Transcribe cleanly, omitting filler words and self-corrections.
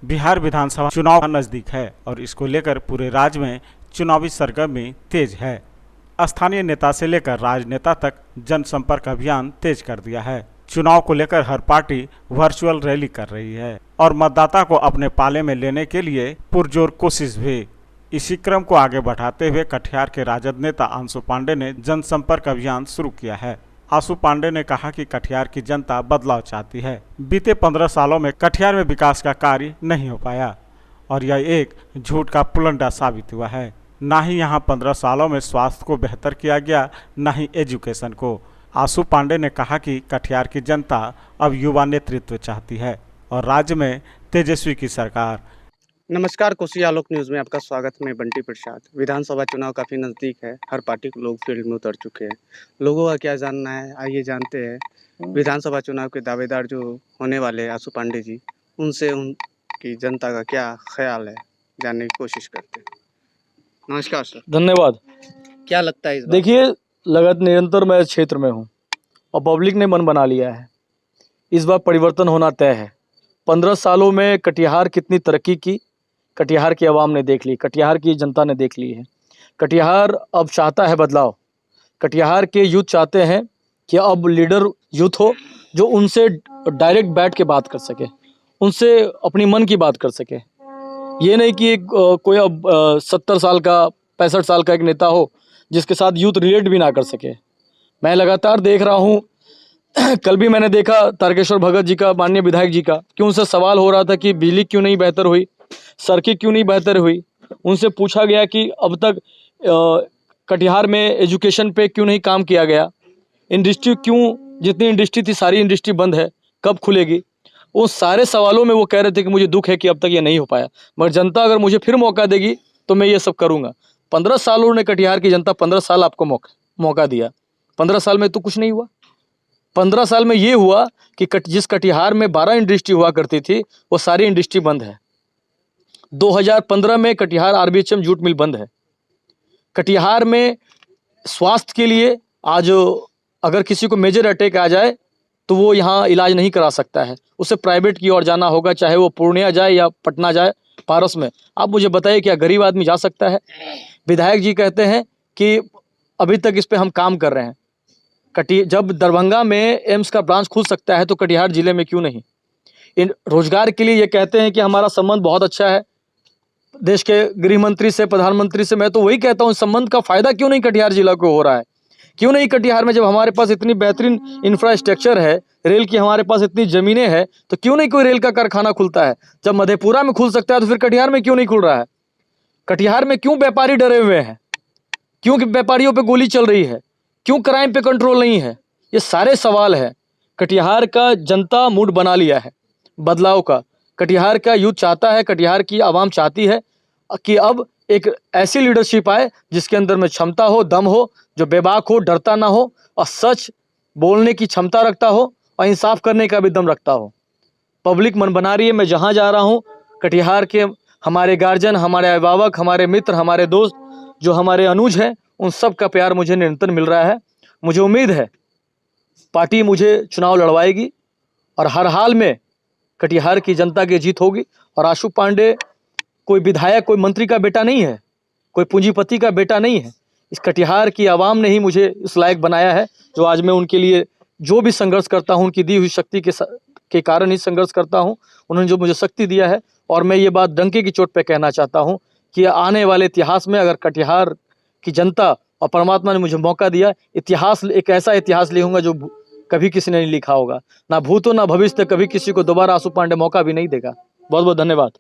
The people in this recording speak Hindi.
बिहार विधानसभा चुनाव नजदीक है और इसको लेकर पूरे राज्य में चुनावी सरगर्मी तेज है। स्थानीय नेता से लेकर राजनेता तक जनसंपर्क अभियान तेज कर दिया है। चुनाव को लेकर हर पार्टी वर्चुअल रैली कर रही है और मतदाता को अपने पाले में लेने के लिए पुरजोर कोशिश भी। इसी क्रम को आगे बढ़ाते हुए कटिहार के राजद नेता आंसू पांडे ने जनसंपर्क अभियान शुरू किया है। आंसू पांडे ने कहा कि कटिहार की जनता बदलाव चाहती है। बीते 15 सालों में कटिहार में विकास का कार्य नहीं हो पाया और यह एक झूठ का पुलंदा साबित हुआ है। ना ही यहाँ 15 सालों में स्वास्थ्य को बेहतर किया गया, ना ही एजुकेशन को। आंसू पांडे ने कहा कि कटिहार की जनता अब युवा नेतृत्व चाहती है और राज्य में तेजस्वी की सरकार। नमस्कार, कोसी आलोक न्यूज़ में आपका स्वागत। मैं बंटी प्रसाद। विधानसभा चुनाव काफ़ी नज़दीक है। हर पार्टी के लोग फील्ड में उतर चुके हैं। लोगों का क्या जानना है, आइए जानते हैं। विधानसभा चुनाव के दावेदार जो होने वाले हैं आंसू पांडे जी, उनसे उनकी जनता का क्या ख्याल है जानने की कोशिश करते हैं। नमस्कार सर। धन्यवाद। क्या लगता है इस बार? देखिए, लगातार निरंतर मैं इस क्षेत्र में हूँ और पब्लिक ने मन बना लिया है। इस बार परिवर्तन होना तय है। 15 सालों में कटिहार कितनी तरक्की की, कटिहार की आवाम ने देख ली, कटिहार की जनता ने देख ली है। कटिहार अब चाहता है बदलाव। कटिहार के यूथ चाहते हैं कि अब लीडर यूथ हो जो उनसे डायरेक्ट बैठ के बात कर सके, उनसे अपनी मन की बात कर सके। ये नहीं कि कोई अब 70 साल का 65 साल का एक नेता हो जिसके साथ यूथ रिलेट भी ना कर सके। मैं लगातार देख रहा हूँ कल भी मैंने देखा तारकेश्वर भगत जी का, माननीय विधायक जी का, कि उनसे सवाल हो रहा था कि बिजली क्यों नहीं बेहतर हुई, सड़कें क्यों नहीं बेहतर हुई। उनसे पूछा गया कि अब तक कटिहार में एजुकेशन पे क्यों नहीं काम किया गया, इंडस्ट्री क्यों, जितनी इंडस्ट्री थी सारी इंडस्ट्री बंद है, कब खुलेगी। उन सारे सवालों में वो कह रहे थे कि मुझे दुख है कि अब तक ये नहीं हो पाया, मगर जनता अगर मुझे फिर मौका देगी तो मैं ये सब करूँगा। 15 सालों ने कटिहार की जनता 15 साल आपको मौका दिया। 15 साल में तो कुछ नहीं हुआ। 15 साल में ये हुआ कि जिस कटिहार में 12 इंडस्ट्री हुआ करती थी वो सारी इंडस्ट्री बंद है। 2015 में कटिहार आरबीएचएम जूट मिल बंद है। कटिहार में स्वास्थ्य के लिए आज अगर किसी को मेजर अटैक आ जाए तो वो यहाँ इलाज नहीं करा सकता है, उसे प्राइवेट की ओर जाना होगा, चाहे वो पूर्णिया जाए या पटना जाए, पारस में। आप मुझे बताइए क्या गरीब आदमी जा सकता है? विधायक जी कहते हैं कि अभी तक इस पे हम काम कर रहे हैं। जब दरभंगा में एम्स का ब्रांच खुल सकता है तो कटिहार जिले में क्यों नहीं? इन रोजगार के लिए ये कहते हैं कि हमारा संबंध बहुत अच्छा है देश के गृह मंत्री से, प्रधानमंत्री से। मैं तो वही कहता हूँ, संबंध का फायदा क्यों नहीं कटिहार जिला को हो रहा है? क्यों नहीं कटिहार में, जब हमारे पास इतनी बेहतरीन इंफ्रास्ट्रक्चर है, रेल की हमारे पास इतनी ज़मीनें हैं, तो क्यों नहीं कोई रेल का कारखाना खुलता है? जब मधेपुरा में खुल सकता है तो फिर कटिहार में क्यों नहीं खुल रहा है? कटिहार में क्यों व्यापारी डरे हुए हैं? क्यों व्यापारियों पे गोली चल रही है? क्यों क्राइम पे कंट्रोल नहीं है? ये सारे सवाल है। कटिहार का जनता मूड बना लिया है बदलाव का। कटिहार का यूथ चाहता है, कटिहार की आवाम चाहती है कि अब एक ऐसी लीडरशिप आए जिसके अंदर में क्षमता हो, दम हो, जो बेबाक हो, डरता ना हो और सच बोलने की क्षमता रखता हो और इंसाफ करने का भी दम रखता हो। पब्लिक मन बना रही है। मैं जहाँ जा रहा हूँ, कटिहार के हमारे गार्जियन, हमारे अभिभावक, हमारे मित्र, हमारे दोस्त, जो हमारे अनुज हैं, उन सब का प्यार मुझे निरंतर मिल रहा है। मुझे उम्मीद है पार्टी मुझे चुनाव लड़वाएगी और हर हाल में कटिहार की जनता की जीत होगी। और आंसू पांडे कोई विधायक, कोई मंत्री का बेटा नहीं है, कोई पूंजीपति का बेटा नहीं है। इस कटिहार की आवाम ने ही मुझे इस लायक बनाया है जो आज मैं उनके लिए जो भी संघर्ष करता हूं, उनकी दी हुई शक्ति के कारण ही संघर्ष करता हूं। उन्होंने जो मुझे शक्ति दिया है, और मैं ये बात डंके की चोट पे कहना चाहता हूं कि आने वाले इतिहास में अगर कटिहार की जनता और परमात्मा ने मुझे मौका दिया, इतिहास, एक ऐसा इतिहास लिखूंगा जो कभी किसी ने नहीं लिखा होगा। ना भूतो ना भविष्य, कभी किसी को दोबारा आंसू पांडे मौका भी नहीं देगा। बहुत बहुत धन्यवाद।